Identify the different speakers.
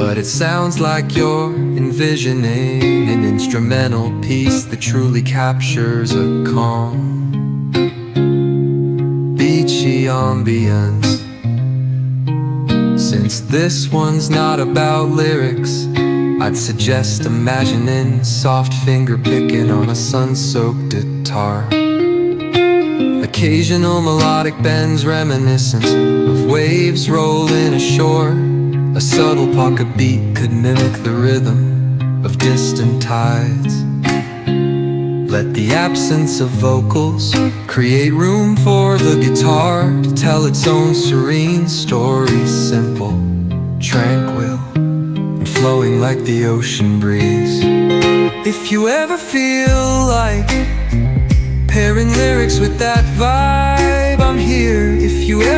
Speaker 1: but it sounds like you're envisioning an instrumental piece that truly captures a calm, beachy ambience. Since this one's not about lyrics, I'd suggest imagining soft finger picking on a sun-soaked guitar. Occasional melodic bends reminiscent of waves rolling ashore. A subtle pocket beat could mimic the rhythm of distant tides. Let the absence of vocals create room for the guitar to tell its own serene story, simple, tranquil, and flowing like the ocean breeze. If you ever feel like pairing lyrics with that vibe, I'm here. If you ever